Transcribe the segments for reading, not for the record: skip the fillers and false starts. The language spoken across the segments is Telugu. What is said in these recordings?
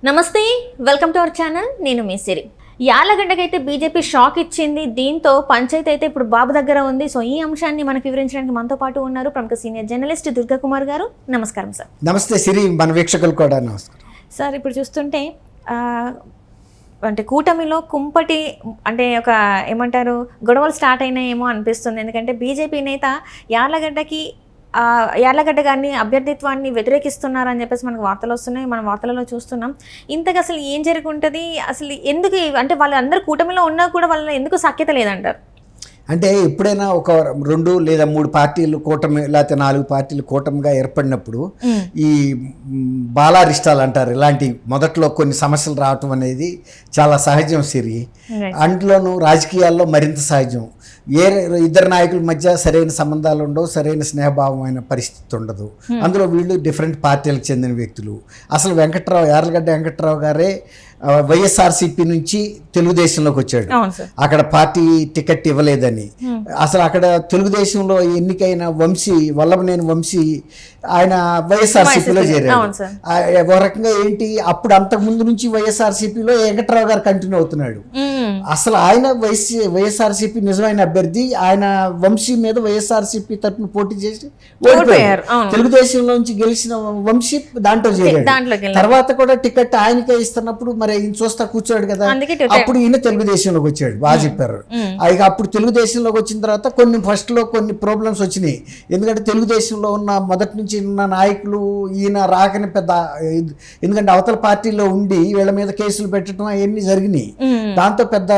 నమస్తే, వెల్కమ్ టు అవర్ ఛానల్. నేను మీ సిరి. యార్లగడ్డకైతే బీజేపీ షాక్ ఇచ్చింది. దీంతో పంచాయతీ అయితే ఇప్పుడు బాబు దగ్గర ఉంది. సో ఈ అంశాన్ని మనకు వివరించడానికి మనతో పాటు ఉన్నారు ప్రముఖ సీనియర్ జర్నలిస్ట్ దుర్గా కుమార్ గారు. నమస్కారం సార్. నమస్తే సిరి, మన వీక్షకులు కూడా నమస్కారం సార్. ఇప్పుడు చూస్తుంటే అంటే కూటమిలో కుంపటి అంటే ఒక ఏమంటారు గొడవలు స్టార్ట్ అయినాయేమో అనిపిస్తుంది. ఎందుకంటే బీజేపీ నేత యార్లగడ్డ గారిని అభ్యర్థిత్వాన్ని వ్యతిరేకిస్తున్నారని చెప్పేసి మనకు వార్తలు వస్తున్నాయి, మనం వార్తలలో చూస్తున్నాం. ఇంతకు అసలు ఏం జరిగి ఉంటుంది, అసలు ఎందుకు అంటే వాళ్ళందరూ కూటమిలో ఉన్నా కూడా వాళ్ళ ఎందుకు సఖ్యత లేదంటారు? అంటే ఎప్పుడైనా ఒక 2 లేదా 3 పార్టీలు కూటమి లేకపోతే 4 పార్టీలు కూటమిగా ఏర్పడినప్పుడు ఈ బాలారిష్టాలు అంటారు, ఇలాంటి మొదట్లో కొన్ని సమస్యలు రావటం అనేది చాలా సహజం సిరి. అందులోనూ రాజకీయాల్లో మరింత సహజం. ఇద్దరు నాయకుల మధ్య సరైన సంబంధాలు ఉండవు, సరైన స్నేహభావమైన పరిస్థితి ఉండదు. అందులో వీళ్ళు డిఫరెంట్ పార్టీలకు చెందిన వ్యక్తులు. అసలు యార్లగడ్డ వెంకట్రావు గారే వైఎస్ఆర్సీపీ నుంచి తెలుగుదేశంలోకి వచ్చాడు. అక్కడ పార్టీ టికెట్ ఇవ్వలేదని. అసలు అక్కడ తెలుగుదేశంలో ఎన్నికైన వల్లభనేని వంశీ ఆయన వైఎస్ఆర్సీపీలో చేరాడు. ఒక రకంగా ఏంటి, అప్పుడు అంతకు ముందు నుంచి వైఎస్ఆర్సీపీలో వెంకట్రావు గారు కంటిన్యూ అవుతున్నాడు. అసలు ఆయన వైఎస్ఆర్సీపీ నిజమైన అభ్యర్థి. ఆయన వంశీ మీద వైఎస్ఆర్సీపీ తరఫున పోటీ చేసి ఓడిపోయారు. తెలుగుదేశంలో నుంచి గెలిచిన వంశీ దాంట్లో చేరాడు. తర్వాత కూడా టికెట్ ఆయనకే ఇస్తున్నప్పుడు మరి ఈయన చూస్తా కూర్చోడు కదా, అప్పుడు ఈయన తెలుగుదేశంలోకి వచ్చాడు. బాగా చెప్పారు. అప్పుడు తెలుగుదేశంలోకి వచ్చిన తర్వాత ఫస్ట్ లో కొన్ని ప్రాబ్లమ్స్ వచ్చినాయి. ఎందుకంటే తెలుగుదేశంలో ఉన్న మొదటి నుంచి ఉన్న నాయకులు ఈయన రాకని పెద్ద, ఎందుకంటే అవతల పార్టీలో ఉండి వీళ్ళ మీద కేసులు పెట్టడం అవన్నీ జరిగినాయి. దాంతో పెద్ద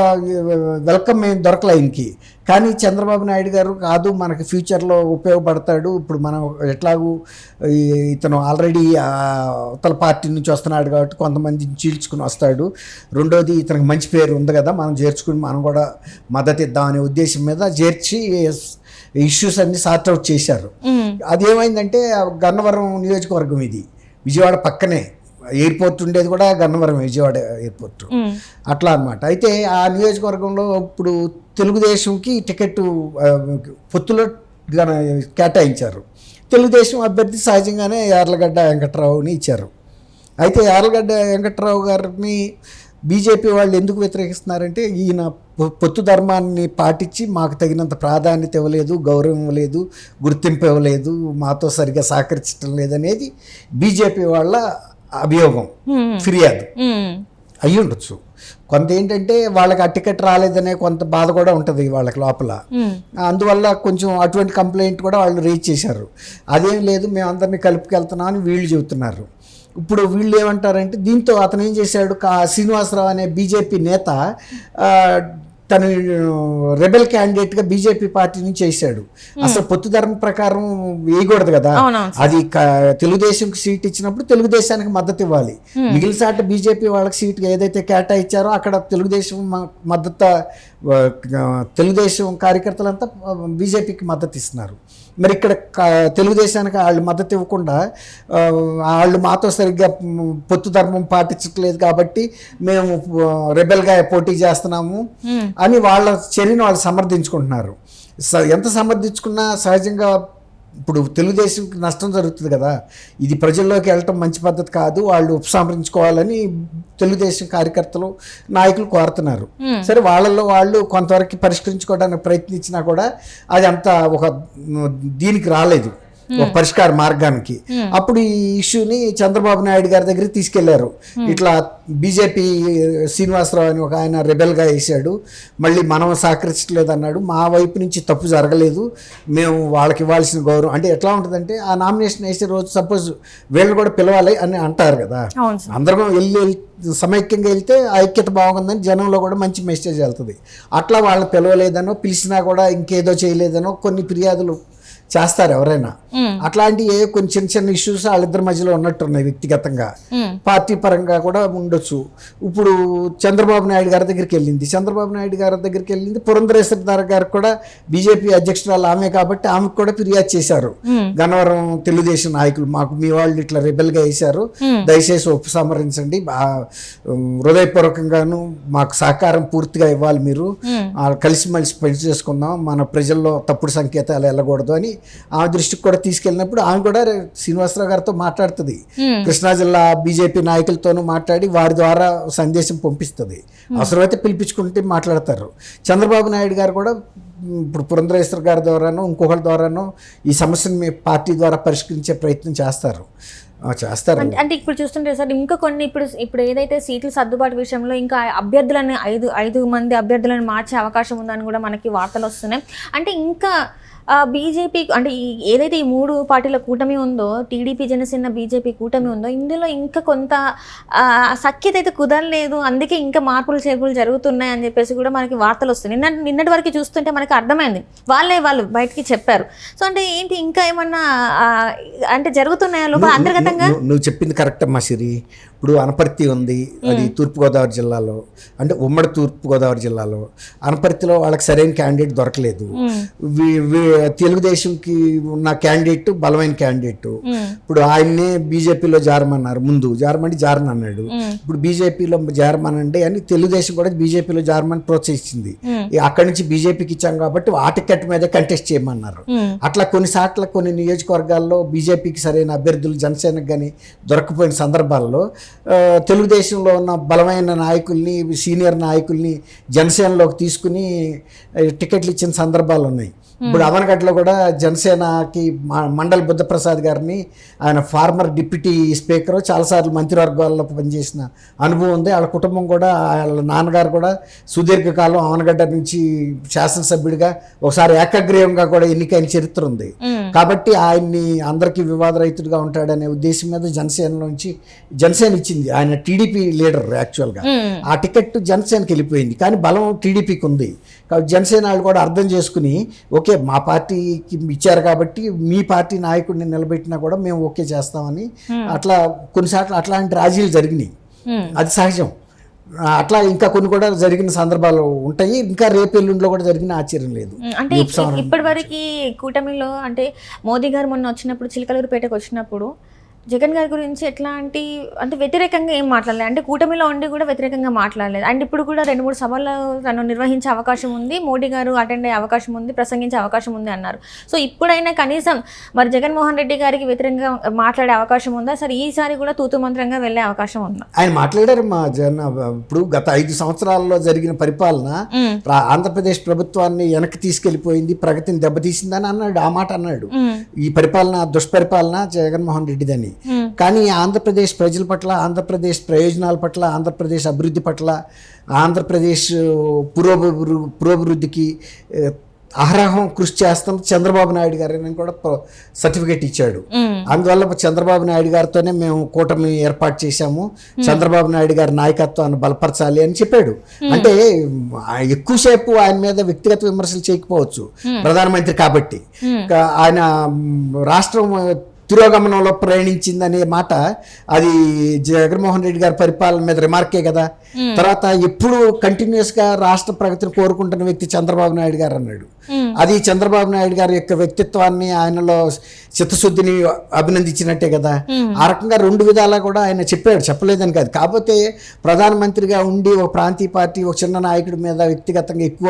వెల్కమ్ ఏం దొరకలే ఆయనకి. కానీ చంద్రబాబు నాయుడు గారు కాదు, మనకి ఫ్యూచర్లో ఉపయోగపడతాడు, ఇప్పుడు మనం ఎట్లాగూ ఇతను ఆల్రెడీ అవతల పార్టీ నుంచి వస్తున్నాడు కాబట్టి కొంతమందిని చీల్చుకుని వస్తాడు, రెండోది ఇతనికి మంచి పేరు ఉంది కదా, మనం చేర్చుకుని మనం కూడా మద్దతు ఇద్దామనే ఉద్దేశం మీద చేర్చి ఇష్యూస్ అన్ని సార్ట్అవుట్ చేశారు. అదేమైందంటే గన్నవరం నియోజకవర్గం, ఇది విజయవాడ పక్కనే, ఎయిర్పోర్ట్ ఉండేది కూడా గన్నవరం, విజయవాడ ఎయిర్పోర్ట్. అట్లా అనమాట. అయితే ఆ నియోజకవర్గంలో ఇప్పుడు తెలుగుదేశంకి టికెట్ పొత్తులో కేటాయించారు. తెలుగుదేశం అభ్యర్థి సహజంగానే యార్లగడ్డ వెంకట్రావుని ఇచ్చారు. అయితే యార్లగడ్డ వెంకట్రావు గారిని బీజేపీ వాళ్ళు ఎందుకు వ్యతిరేకిస్తున్నారంటే, ఈయన పొత్తు ధర్మాన్ని పాటించి మాకు తగినంత ప్రాధాన్యత ఇవ్వలేదు, గౌరవం ఇవ్వలేదు, గుర్తింపు ఇవ్వలేదు, మాతో సరిగ్గా సహకరించడం లేదనేది బీజేపీ వాళ్ళ అభియోగం, ఫిర్యాదు అయ్యి ఉండొచ్చు. కొంత ఏంటంటే వాళ్ళకి ఆ టికెట్ రాలేదనే కొంత బాధ కూడా ఉంటుంది వాళ్ళకి లోపల. అందువల్ల కొంచెం అటువంటి కంప్లైంట్ కూడా వాళ్ళు రేజ్ చేశారు. అదేం లేదు, మేము అందరినీ కలుపుకెళ్తున్నాం అని వీళ్ళు చెబుతున్నారు. ఇప్పుడు వీళ్ళు ఏమంటారంటే, దీంతో అతను ఏం చేశాడు, శ్రీనివాసరావు అనే బీజేపీ నేత తను రెబెల్ క్యాండిడేట్గా బీజేపీ పార్టీ నుంచి వేసాడు. అసలు పొత్తు ధర్మం ప్రకారం వేయకూడదు కదా, అది తెలుగుదేశంకి సీట్ ఇచ్చినప్పుడు తెలుగుదేశానికి మద్దతు ఇవ్వాలి. మిగిలిన సాట బీజేపీ వాళ్ళకి సీట్ ఏదైతే కేటాయించారో అక్కడ తెలుగుదేశం మద్దతు, తెలుగుదేశం కార్యకర్తలంతా బీజేపీకి మద్దతు ఇస్తున్నారు. మరి ఇక్కడ తెలుగుదేశానికి వాళ్ళు మద్దతు ఇవ్వకుండా వాళ్ళు మాతో సరిగ్గా పొత్తు ధర్మం పాటించట్లేదు కాబట్టి మేము రెబెల్గా పోటీ చేస్తున్నాము అని వాళ్ళ చర్యను వాళ్ళు సమర్థించుకుంటున్నారు. ఎంత సమర్థించుకున్నా సహజంగా ఇప్పుడు తెలుగుదేశంకి నష్టం జరుగుతుంది కదా, ఇది ప్రజల్లోకి వెళ్ళటం మంచి పద్ధతి కాదు, వాళ్ళు ఉపసంహరించుకోవాలని తెలుగుదేశం కార్యకర్తలు నాయకులు కోరుతున్నారు. సరే, వాళ్ళల్లో వాళ్ళు కొంతవరకు పరిష్కరించుకోవడానికి ప్రయత్నించినా కూడా అది అంత ఒక దీనికి రాలేదు, ఒక పరిష్కార మార్గానికి. అప్పుడు ఈ ఇష్యూని చంద్రబాబు నాయుడు గారి దగ్గరికి తీసుకెళ్లారు. ఇట్లా బీజేపీ శ్రీనివాసరావు అని ఒక ఆయన రెబెల్గా వేసాడు, మళ్ళీ మనం సహకరించట్లేదు అన్నాడు, మా వైపు నుంచి తప్పు జరగలేదు, మేము వాళ్ళకి ఇవ్వాల్సిన గౌరవం. అంటే ఎట్లా ఉంటుందంటే, ఆ నామినేషన్ వేసే రోజు సపోజ్ వీళ్ళు కూడా పిలవాలి అని అంటారు కదా, అందరం వెళ్ళి సమైక్యంగా వెళ్తే ఐక్యత బాగుందని జనంలో కూడా మంచి మెసేజ్ వెళ్తుంది. అట్లా వాళ్ళని పిలవలేదనో, పిలిచినా కూడా ఇంకేదో చేయలేదనో కొన్ని ఫిర్యాదులు చేస్తారు ఎవరైనా. అట్లాంటి కొన్ని చిన్న చిన్న ఇష్యూస్ వాళ్ళిద్దరి మధ్యలో ఉన్నట్టున్నాయి, వ్యక్తిగతంగా పార్టీ పరంగా కూడా ఉండొచ్చు. ఇప్పుడు చంద్రబాబు నాయుడు గారి దగ్గరికి వెళ్ళింది పురంధరేశ్వరి గారికి కూడా బీజేపీ అధ్యక్షురాలు ఆమె కాబట్టి ఆమెకు కూడా ఫిర్యాదు చేశారు. గన్నవరం తెలుగుదేశం నాయకులు, మాకు మీ వాళ్ళు ఇట్లా రెబెల్గా వేశారు, దయచేసి ఉపసంహరించండి, హృదయపూర్వకంగాను మాకు సహకారం పూర్తిగా ఇవ్వాలి, మీరు కలిసిమెలిసి పని చేసుకుందాం, మన ప్రజల్లో తప్పుడు సంకేతాలు వెళ్ళకూడదు అని ఆమె దృష్టికి కూడా తీసుకెళ్ళినప్పుడు ఆమె కూడా శ్రీనివాసరావు గారితో మాట్లాడుతుంది, కృష్ణా జిల్లా బీజేపీ నాయకులతోనూ మాట్లాడి వారి ద్వారా సందేశం పంపిస్తుంది, అవసరమైతే పిలిపించుకుంటే మాట్లాడతారు. చంద్రబాబు నాయుడు గారు కూడా ఇప్పుడు పురంధరేశ్వర్ గారి ద్వారానో ఇంకొకరి ద్వారానో ఈ సమస్యను మీ పార్టీ ద్వారా పరిష్కరించే ప్రయత్నం చేస్తారు. అంటే ఇప్పుడు చూస్తుంటే సార్ ఇంకా కొన్ని ఇప్పుడు ఏదైతే సీట్ల సర్దుబాటు విషయంలో ఇంకా అభ్యర్థులను ఐదు మంది అభ్యర్థులను మార్చే అవకాశం ఉందని కూడా మనకి వార్తలు వస్తున్నాయి. అంటే ఇంకా బీజేపీ అంటే ఏదైతే ఈ 3 పార్టీల కూటమి ఉందో, టీడీపీ, జనసేన, బీజేపీ కూటమి ఉందో, ఇందులో ఇంకా కొంత సఖ్యత అయితే కుదరలేదు, అందుకే ఇంకా మార్పులు చేర్పులు జరుగుతున్నాయి అని చెప్పేసి కూడా మనకి వార్తలు వస్తున్నాయి. నిన్నటి వరకు చూస్తుంటే మనకి అర్థమైంది, వాళ్ళు బయటికి చెప్పారు. సో అంటే ఏంటి ఇంకా ఏమన్నా అంటే జరుగుతున్నాయా లోపల అంతర్గతంగా? నువ్వు చెప్పింది కరెక్ట్ అమ్మా సిరి. ఇప్పుడు అనపర్తి ఉంది, అది తూర్పుగోదావరి జిల్లాలో, అంటే ఉమ్మడి తూర్పుగోదావరి జిల్లాలో. అనపర్తిలో వాళ్ళకి సరైన క్యాండిడేట్ దొరకలేదు. తెలుగుదేశంకి ఉన్న క్యాండిడేట్ బలమైన క్యాండిడేట్. ఇప్పుడు ఆయన్నే బీజేపీలో జారమన్నారు, ముందు జారమని అన్నాడు, ఇప్పుడు బీజేపీలో జారమనండి అని తెలుగుదేశం కూడా బీజేపీలో జారమని ప్రోత్సహించింది. అక్కడి నుంచి బీజేపీకి ఇచ్చాం కాబట్టి ఆ టికెట్ మీదే కంటెస్ట్ చేయమన్నారు. అట్లా కొన్నిసార్లు కొన్ని నియోజకవర్గాల్లో బీజేపీకి సరైన అభ్యర్థులు జనసేనకు కానీ దొరకపోయిన సందర్భాల్లో తెలుగుదేశంలో ఉన్న బలమైన నాయకుల్ని, సీనియర్ నాయకుల్ని జనసేనలోకి తీసుకుని టికెట్లు ఇచ్చిన సందర్భాలు ఉన్నాయి. ఇప్పుడు అవనగడ్డలో కూడా జనసేనకి మండల్ బుద్ధప్రసాద్ గారిని, ఆయన ఫార్మర్ డిప్యూటీ స్పీకర్, చాలాసార్లు మంత్రివర్గాల్లో పనిచేసిన అనుభవం ఉంది. వాళ్ళ కుటుంబం కూడా, వాళ్ళ నాన్నగారు కూడా సుదీర్ఘకాలం అవనగడ్డ నుంచి శాసనసభ్యుడిగా, ఒకసారి ఏకగ్రీవంగా కూడా ఎన్నికైన చరిత్ర ఉంది. కాబట్టి ఆయన్ని అందరికీ వివాదరహితుడిగా ఉంటాడనే ఉద్దేశం మీద జనసేన ఇచ్చింది. ఆయన టీడీపీ లీడర్ యాక్చువల్గా. ఆ టికెట్ జనసేనకి వెళ్ళిపోయింది, కానీ బలం టీడీపీకి ఉంది. కాబట్టి జనసేన వాళ్ళు కూడా అర్థం చేసుకుని, ఓకే మా పార్టీకి ఇచ్చారు కాబట్టి మీ పార్టీ నాయకుడిని నిలబెట్టినా కూడా మేము ఓకే చేస్తామని అట్లా కొన్నిసార్లు అట్లాంటి రాజీలు జరిగినాయి. అది సహజం. అట్లా ఇంకా కొన్ని కూడా జరిగిన సందర్భాలు ఉంటాయి. ఇంకా రేపెల్లుండిలో కూడా జరిగిన ఆశ్చర్యం లేదు. అంటే ఇప్పటివరకు కూటమిలో అంటే మోదీ గారు మొన్న వచ్చినప్పుడు, చిలకలూరుపేటకు వచ్చినప్పుడు జగన్ గారి గురించి ఎట్లాంటి అంటే వ్యతిరేకంగా ఏం మాట్లాడలేదు, అంటే కూటమిలో ఉండి కూడా వ్యతిరేకంగా మాట్లాడలేదు. అండ్ ఇప్పుడు కూడా 2-3 సభలు తను నిర్వహించే అవకాశం ఉంది, మోడీ గారు అటెండ్ అయ్యే అవకాశం ఉంది, ప్రసంగించే అవకాశం ఉంది అన్నారు. సో ఇప్పుడైనా కనీసం మరి జగన్మోహన్ రెడ్డి గారికి వ్యతిరేకంగా మాట్లాడే అవకాశం ఉందా? సరే ఈసారి కూడా తూతు మంత్రంగా వెళ్ళే అవకాశం ఉందా? ఆయన మాట్లాడారు. ఇప్పుడు గత 5 సంవత్సరాల్లో జరిగిన పరిపాలన ఆంధ్రప్రదేశ్ ప్రభుత్వాన్ని వెనక్కి తీసుకెళ్లిపోయింది, ప్రగతిని దెబ్బతీసిందని అన్నాడు. ఆ మాట అన్నాడు. ఈ పరిపాలన దుష్పరిపాలన జగన్మోహన్ రెడ్డిదని. కానీ ఆంధ్రప్రదేశ్ ప్రజల పట్ల, ఆంధ్రప్రదేశ్ ప్రయోజనాల పట్ల, ఆంధ్రప్రదేశ్ అభివృద్ధి పట్ల, ఆంధ్రప్రదేశ్ పురోభివృద్ధికి అహరహం కృషి చేస్తాం చంద్రబాబు నాయుడు గారని కూడా సర్టిఫికేట్ ఇచ్చాడు. అందువల్ల చంద్రబాబు నాయుడు గారితోనే మేము కూటమి ఏర్పాటు చేశాము, చంద్రబాబు నాయుడు గారి నాయకత్వాన్ని బలపరచాలి అని చెప్పాడు. అంటే ఎక్కువసేపు ఆయన మీద వ్యక్తిగత విమర్శలు చేయకపోవచ్చు, ప్రధానమంత్రి కాబట్టి. ఆయన రాష్ట్రం తిరోగమనంలో ప్రయాణించిందనే మాట అది జగన్మోహన్ రెడ్డి గారి పరిపాలన మీద రిమార్కే కదా. తర్వాత ఎప్పుడు కంటిన్యూస్గా రాష్ట్ర ప్రగతిని కోరుకుంటున్న వ్యక్తి చంద్రబాబు నాయుడు గారు అన్నాడు. అది చంద్రబాబు నాయుడు గారి యొక్క వ్యక్తిత్వాన్ని, ఆయనలో చిత్తశుద్ధిని అభినందించినట్టే కదా. ఆ రకంగా 2 విధాలా కూడా ఆయన చెప్పాడు, చెప్పలేదని కాదు. కాకపోతే ప్రధానమంత్రిగా ఉండి ఒక ప్రాంతీయ పార్టీ, ఒక చిన్న నాయకుడి మీద వ్యక్తిగతంగా ఎక్కువ,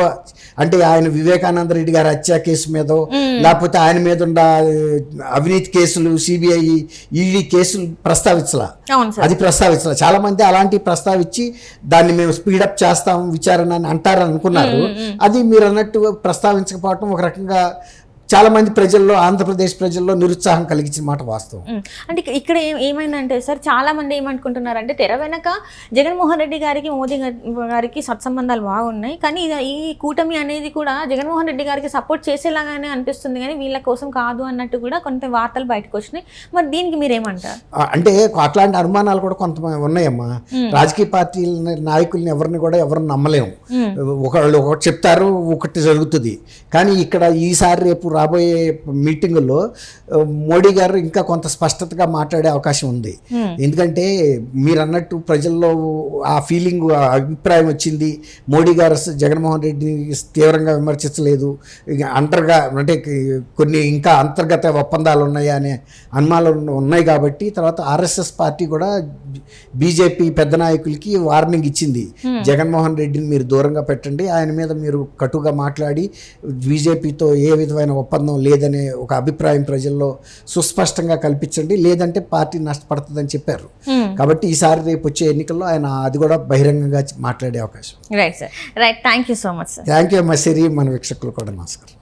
అంటే ఆయన వివేకానంద రెడ్డి గారి హత్య కేసు మీదో, లేకపోతే ఆయన మీద ఉన్న అవినీతి కేసులు, సిబిఐ, ఈడీ కేసులు ప్రస్తావించలా. చాలా మంది అలాంటివి ప్రస్తావించి దాన్ని మేము స్పీడప్ చేస్తాం విచారణ అని అంటారని అనుకున్నారు. అది మీరు అన్నట్టు ప్రస్తావించకపోవటం ఒక రకంగా చాలా మంది ప్రజల్లో, ఆంధ్రప్రదేశ్ ప్రజల్లో నిరుత్సాహం కలిగించిన మాట వాస్తవం. అంటే ఇక్కడ ఏమైందంటే సార్, చాలా మంది ఏమనుకుంటున్నారంటే తెర వెనక జగన్మోహన్ రెడ్డి గారికి, మోదీ గారికి సత్సంబంధాలు బాగున్నాయి, కానీ ఈ కూటమి అనేది కూడా జగన్మోహన్ రెడ్డి గారికి సపోర్ట్ చేసేలాగానే అనిపిస్తుంది, కానీ వీళ్ళ కోసం కాదు అన్నట్టు కూడా కొంత వార్తలు బయటకు వచ్చినాయి. మరి దీనికి మీరేమంటారు? అంటే అట్లాంటి అనుమానాలు కూడా కొంత ఉన్నాయమ్మా. రాజకీయ పార్టీల నాయకుల్ని ఎవరిని నమ్మలేము. ఒకళ్ళు ఒకటి చెప్తారు, ఒకటి జరుగుతుంది. కానీ ఇక్కడ ఈసారి రేపు రాబోయే మీటింగుల్లో మోడీ గారు ఇంకా కొంత స్పష్టతగా మాట్లాడే అవకాశం ఉంది. ఎందుకంటే మీరు అన్నట్టు ప్రజల్లో ఆ ఫీలింగ్, అభిప్రాయం వచ్చింది. మోడీ గారు జగన్మోహన్ రెడ్డిని తీవ్రంగా విమర్శించలేదు, అంటే కొన్ని ఇంకా అంతర్గత ఒప్పందాలు ఉన్నాయా అనే అనుమానాలు ఉన్నాయి. కాబట్టి తర్వాత ఆర్ఎస్ఎస్ పార్టీ కూడా బీజేపీ పెద్ద నాయకులకి వార్నింగ్ ఇచ్చింది, జగన్మోహన్ రెడ్డిని మీరు దూరంగా పెట్టండి, ఆయన మీద మీరు కటుగా మాట్లాడి బీజేపీతో ఏ విధమైన ఒప్పందం లేదనే ఒక అభిప్రాయం ప్రజల్లో సుస్పష్టంగా కల్పించండి, లేదంటే పార్టీ నష్టపడుతుందని చెప్పారు. కాబట్టి ఈసారి రేపు వచ్చే ఎన్నికల్లో ఆయన అది కూడా బహిరంగంగా మాట్లాడే అవకాశం. Right sir, right, thank you so much sir. Thank you అమ్మ సిరి, మన వీక్షకులు కూడా నమస్కారం.